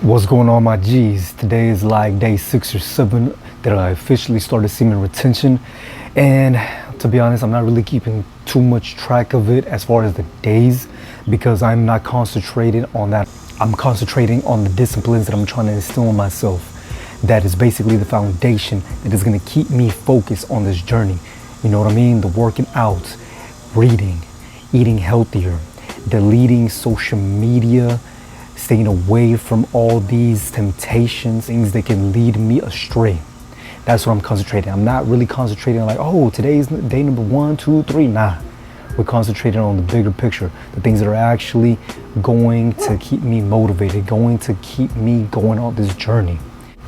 What's going on, my G's? Today is like day 6 or 7 that I officially started semen retention, and to be honest, I'm not really keeping too much track of it as far as the days because I'm not concentrating on that. I'm concentrating on the disciplines that I'm trying to instill in myself. That is basically the foundation that is going to keep me focused on this journey. You know what I mean? The working out, reading, eating healthier, deleting social media, staying away from all these temptations, things that can lead me astray. That's what I'm concentrating. I'm not really concentrating on like, oh, today's day number 1, 2, 3. Nah, we're concentrating on the bigger picture, the things that are actually going to keep me motivated, going to keep me going on this journey.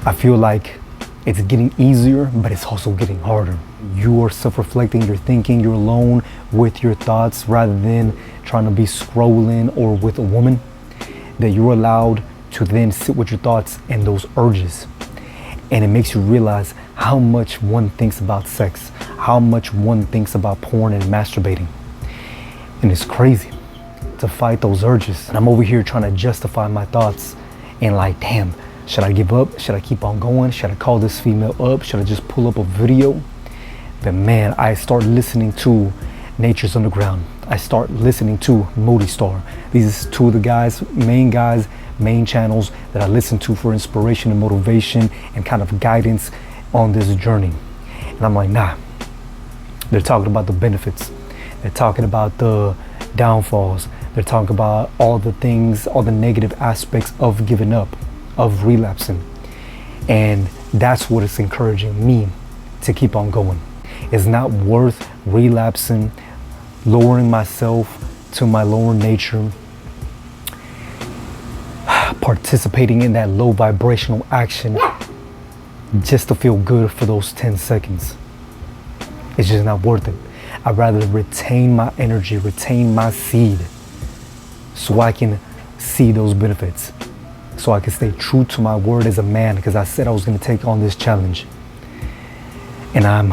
I feel like it's getting easier, but it's also getting harder. You are self-reflecting, you're thinking, you're alone with your thoughts rather than trying to be scrolling or with a woman. That you're allowed to then sit with your thoughts and those urges. And it makes you realize how much one thinks about sex, how much one thinks about porn and masturbating. And it's crazy to fight those urges. And I'm over here trying to justify my thoughts and like, damn, should I give up? Should I keep on going? Should I call this female up? Should I just pull up a video? But man, I start listening to Nature's Underground. I start listening to Moody Star. These are two of the main channels that I listen to for inspiration and motivation and kind of guidance on this journey. And I'm like, nah, they're talking about the benefits. They're talking about the downfalls. They're talking about all the things, all the negative aspects of giving up, of relapsing. And that's what is encouraging me to keep on going. It's not worth relapsing, lowering myself to my lower nature, participating in that low vibrational action just to feel good for those 10 seconds. It's just not worth it. I'd rather retain my energy, retain my seed so I can see those benefits, so I can stay true to my word as a man, because I said I was going to take on this challenge. And I'm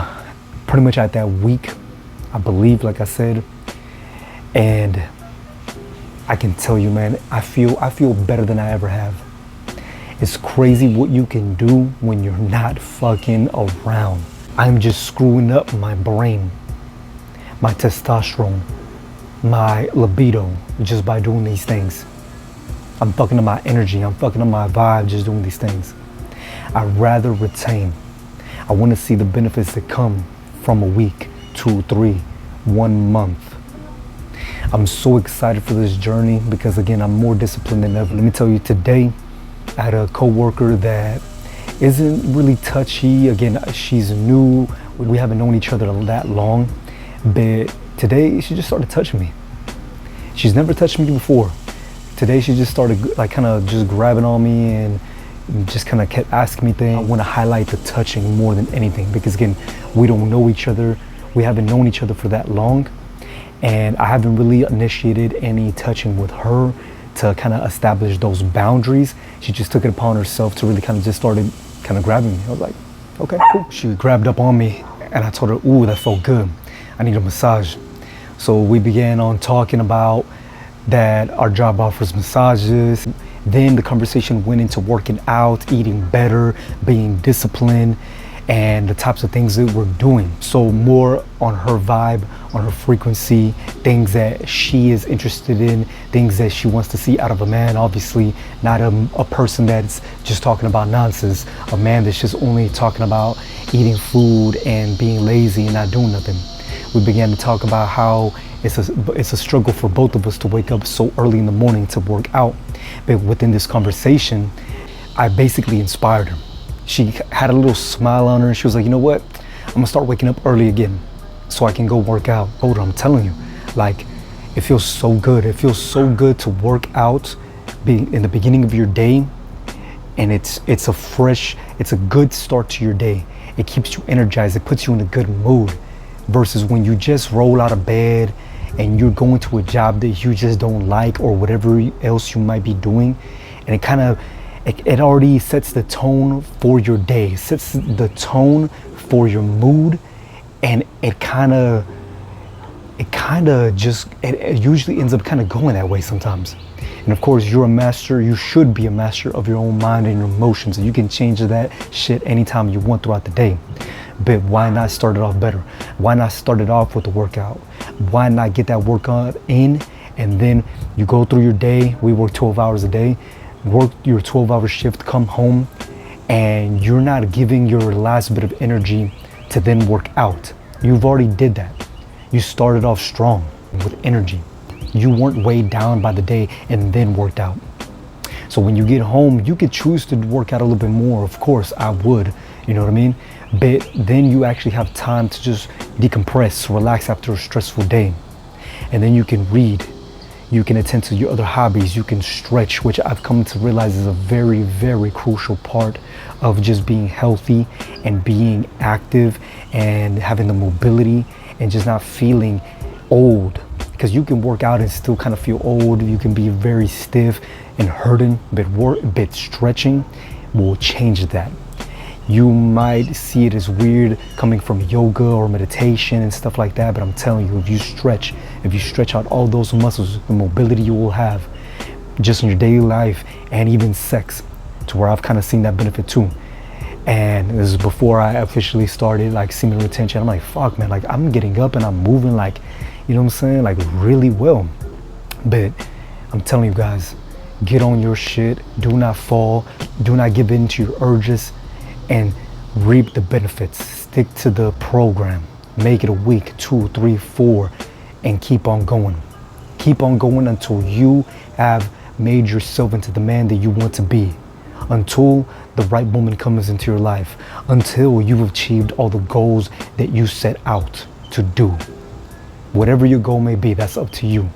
pretty much at that week, I believe, like I said, and I can tell you, man, I feel better than I ever have. It's crazy what you can do when you're not fucking around. I'm just screwing up my brain, my testosterone, my libido just by doing these things. I'm fucking up my energy, I'm fucking up my vibe just doing these things. I'd rather retain. I want to see the benefits that come from a week, 2, 3, 1 month. I'm so excited for this journey because, again, I'm more disciplined than ever. Let me tell you, today I had a coworker that isn't really touchy. Again, she's new. We haven't known each other that long, but today she just started touching me. She's never touched me before. Today she just started like kind of just grabbing on me and just kind of kept asking me things. I want to highlight the touching more than anything because, again, we don't know each other. We haven't known each other for that long. And I haven't really initiated any touching with her to kind of establish those boundaries. She just took it upon herself to really kind of just started kind of grabbing me. I was like, okay, cool. She grabbed up on me and I told her, ooh, that felt good. I need a massage. So we began on talking about that our job offers massages. Then the conversation went into working out, eating better, being disciplined, and the types of things that we're doing. So more on her vibe, on her frequency, things that she is interested in, things that she wants to see out of a man. Obviously not a person that's just talking about nonsense, a man that's just only talking about eating food and being lazy and not doing nothing. We began to talk about how it's a struggle for both of us to wake up so early in the morning to work out. But within this conversation, I basically inspired her. She had a little smile on her and she was like, you know what? I'm gonna start waking up early again so I can go work out. Hold on, I'm telling you, like, it feels so good. It feels so good to work out being in the beginning of your day, and it's a good start to your day. It keeps you energized, it puts you in a good mood, versus when you just roll out of bed and you're going to a job that you just don't like or whatever else you might be doing, and it already sets the tone for your day, sets the tone for your mood, and it kind of it usually ends up kind of going that way sometimes. And of course, you're a master. You should be a master of your own mind and your emotions. And you can change that shit anytime you want throughout the day. But why not start it off better? Why not start it off with a workout? Why not get that workout in, and then you go through your day? We work 12 hours a day. Work your 12-hour shift, come home, and you're not giving your last bit of energy to then work out. You've already did that. You started off strong with energy. You weren't weighed down by the day and then worked out. So when you get home, you could choose to work out a little bit more. Of course, I would, you know what I mean? But then you actually have time to just decompress, relax after a stressful day. And then you can read, you can attend to your other hobbies, you can stretch, which I've come to realize is a very, very crucial part of just being healthy and being active and having the mobility and just not feeling old. Because you can work out and still kind of feel old. You can be very stiff and hurting, but stretching will change that. You might see it as weird coming from yoga or meditation and stuff like that, but I'm telling you, if you stretch out all those muscles, the mobility you will have just in your daily life and even sex, to where I've kind of seen that benefit too. And this is before I officially started like semen retention. I'm like, fuck man, like I'm getting up and I'm moving like, you know what I'm saying, like really well. But I'm telling you guys, get on your shit, do not fall, do not give in to your urges, and reap the benefits. Stick to the program. Make it a week, 2, 3, 4, and keep on going. Keep on going until you have made yourself into the man that you want to be. Until the right woman comes into your life. Until you've achieved all the goals that you set out to do. Whatever your goal may be, that's up to you.